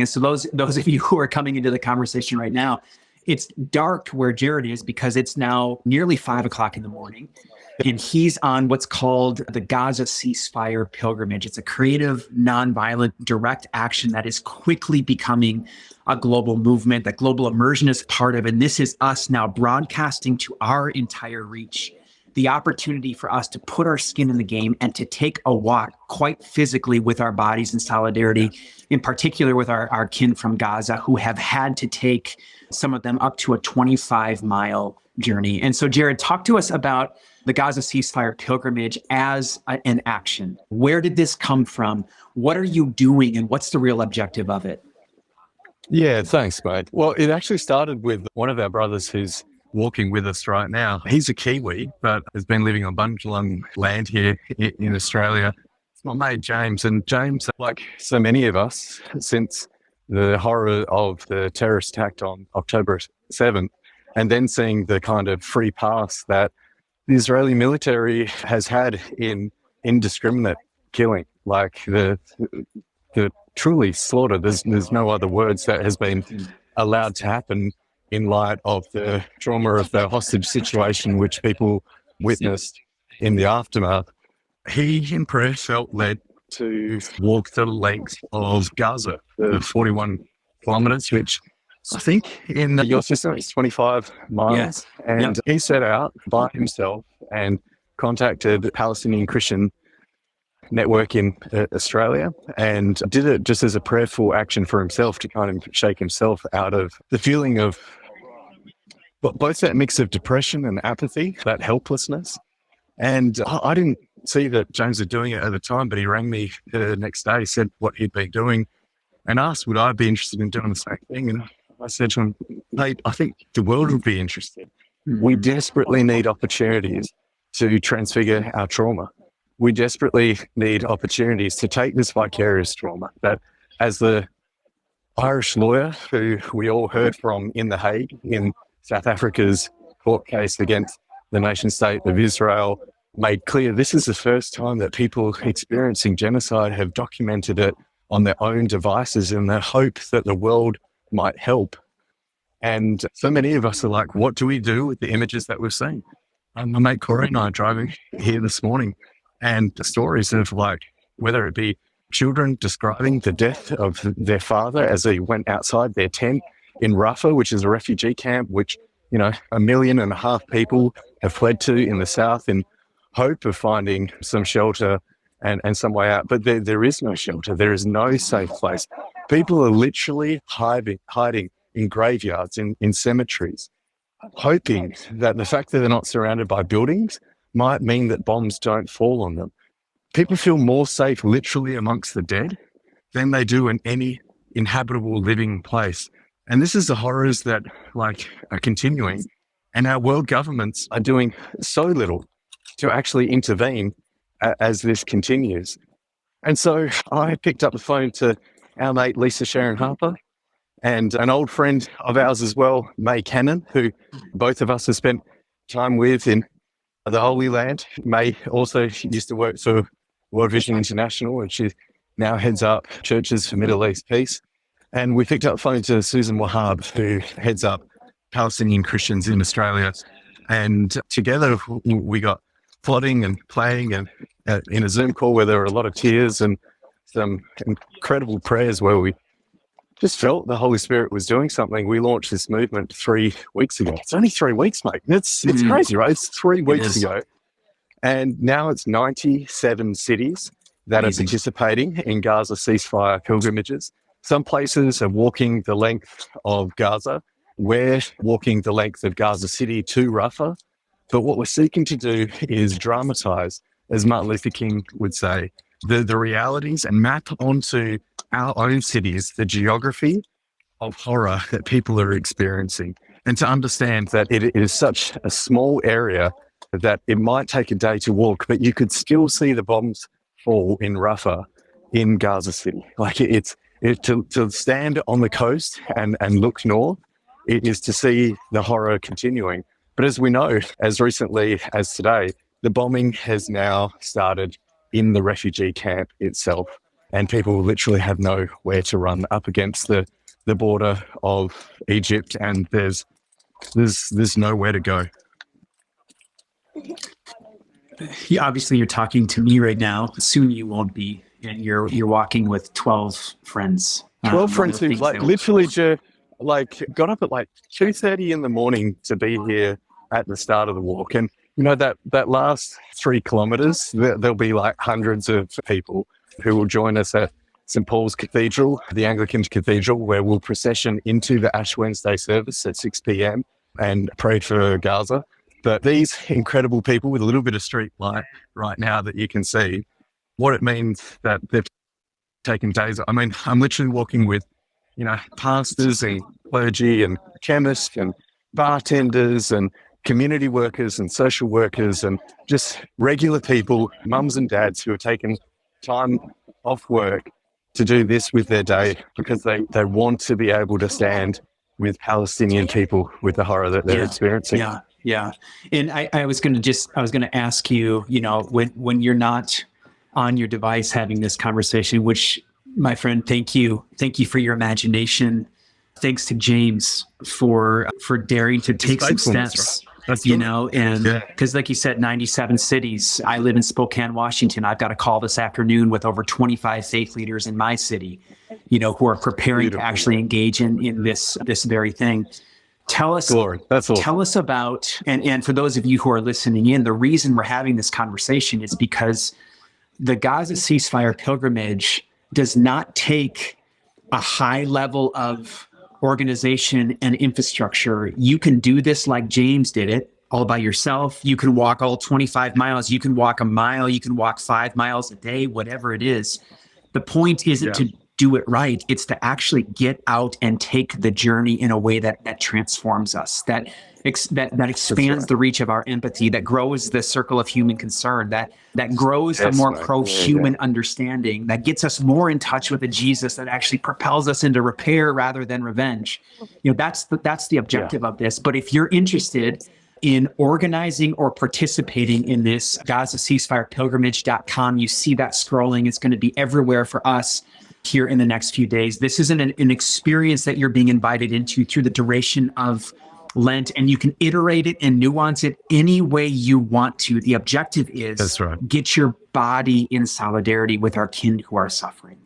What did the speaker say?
And so those of you who are coming into the conversation right now, it's dark where Jared is because it's now nearly 5 o'clock in the morning. And he's on what's called the Gaza Ceasefire pilgrimage. It's a creative, nonviolent, direct action that is quickly becoming a global movement. That global immersion is part of, and this is us now broadcasting to our entire reach the opportunity for us to put our skin in the game and to take a walk quite physically with our bodies in solidarity, in particular with our kin from Gaza, who have had to take some of them up to a 25-mile journey. And so, Jared, talk to us about the Gaza Ceasefire pilgrimage as an action. Where did this come from? What are you doing, and what's the real objective of it? Yeah, thanks, mate. Well, it actually started with one of our brothers who's walking with us right now. He's a Kiwi, but has been living on Bundjalung land here in Australia. It's my mate, James. And James, like so many of us, since the horror of the terrorist attack on October 7th, and then seeing the kind of free pass that the Israeli military has had in indiscriminate killing, like the truly slaughter. There's no other words that has been allowed to happen in light of the trauma of the hostage situation, which people witnessed in the aftermath. He, in prayer, felt led to walk the length of Gaza, the 41 kilometres, which I think in your system is 25 miles. Yes. And he set out by himself and contacted the Palestinian Christian network in Australia and did it just as a prayerful action for himself to kind of shake himself out of the feeling of both that mix of depression and apathy, that helplessness. And I didn't see that James was doing it at the time, but he rang me the next day, said what he'd been doing and asked would I be interested in doing the same thing. And I said to him, mate, I think the world would be interested. We desperately need opportunities to transfigure our trauma. We desperately need opportunities to take this vicarious trauma that, as the Irish lawyer who we all heard from in The Hague in South Africa's court case against the nation state of Israel, made clear, this is the first time that people experiencing genocide have documented it on their own devices in the hope that the world might help. And so many of us are like, what do we do with the images that we've seen? My mate Corey and I are driving here this morning, and the stories of, like, whether it be children describing the death of their father as he went outside their tent in Rafah, which is a refugee camp, which, 1.5 million people have fled to in the south in hope of finding some shelter and some way out. But there is no shelter. There is no safe place. People are literally hiding in graveyards, in cemeteries, hoping that the fact that they're not surrounded by buildings might mean that bombs don't fall on them. People feel more safe literally amongst the dead than they do in any inhabitable living place. And this is the horrors that are continuing. And our world governments are doing so little to actually intervene as this continues. And so I picked up the phone to our mate, Lisa Sharon Harper, and an old friend of ours as well, May Cannon, who both of us have spent time with in the Holy Land. May also used to work for World Vision International, and she now heads up Churches for Middle East Peace. And we picked up the phone to Susan Wahab, who heads up Palestinian Christians in Australia. And together we got plotting and playing and in a Zoom call where there were a lot of tears and some incredible prayers where we just felt the Holy Spirit was doing something. We launched this movement 3 weeks ago. It's only 3 weeks, mate. It's crazy, right? It's 3 weeks ago. And now it's 97 cities that are participating in Gaza ceasefire pilgrimages. Some places are walking the length of Gaza. We're walking the length of Gaza City to Rafah. But what we're seeking to do is dramatize, as Martin Luther King would say, the realities and map onto our own cities the geography of horror that people are experiencing, and to understand that it is such a small area that it might take a day to walk, but you could still see the bombs fall in Rafah, in Gaza City. To stand on the coast and look north, it is to see the horror continuing. But as we know, as recently as today, the bombing has now started in the refugee camp itself. and people literally have nowhere to run up against the border of Egypt, and there's nowhere to go. Yeah, obviously you're talking to me right now. Soon you won't be, and you're walking with 12 friends. 12 friends who literally got up at 2:30 in the morning to be here at the start of the walk. And that last 3 kilometers, there'll be hundreds of people who will join us at St. Paul's Cathedral, the Anglican Cathedral, where we'll procession into the Ash Wednesday service at 6 p.m. and pray for Gaza. But these incredible people with a little bit of street light right now that you can see, what it means that they've taken days. I mean, I'm literally walking with, pastors and clergy and chemists and bartenders and community workers and social workers and just regular people, mums and dads who have taken time off work to do this with their day because they want to be able to stand with Palestinian people with the horror that they're experiencing. Yeah. And I was going to ask you, when you're not on your device having this conversation, which, my friend, thank you for your imagination. Thanks to James for daring to take some steps, right? And because like you said, 97 cities. I live in Spokane, Washington. I've got a call this afternoon with over 25 faith leaders in my city, who are preparing to actually engage in this very thing. Tell us about, and for those of you who are listening in, the reason we're having this conversation is because the Gaza ceasefire pilgrimage does not take a high level of organization and infrastructure. You can do this like James did it all by yourself. You can walk all 25 miles. You can walk a mile. You can walk 5 miles a day, whatever it is. The point isn't to do it right. It's to actually get out and take the journey in a way that transforms us, that expands the reach of our empathy, that grows the circle of human concern, that grows a more pro-human understanding, that gets us more in touch with a Jesus that actually propels us into repair rather than revenge. That's the objective of this. But if you're interested in organizing or participating in this, GazaCeasefirePilgrimage.com, you see that scrolling. It's going to be everywhere for us here in the next few days. This isn't an experience that you're being invited into through the duration of Lent, and you can iterate it and nuance it any way you want to. The objective is get your body in solidarity with our kin who are suffering.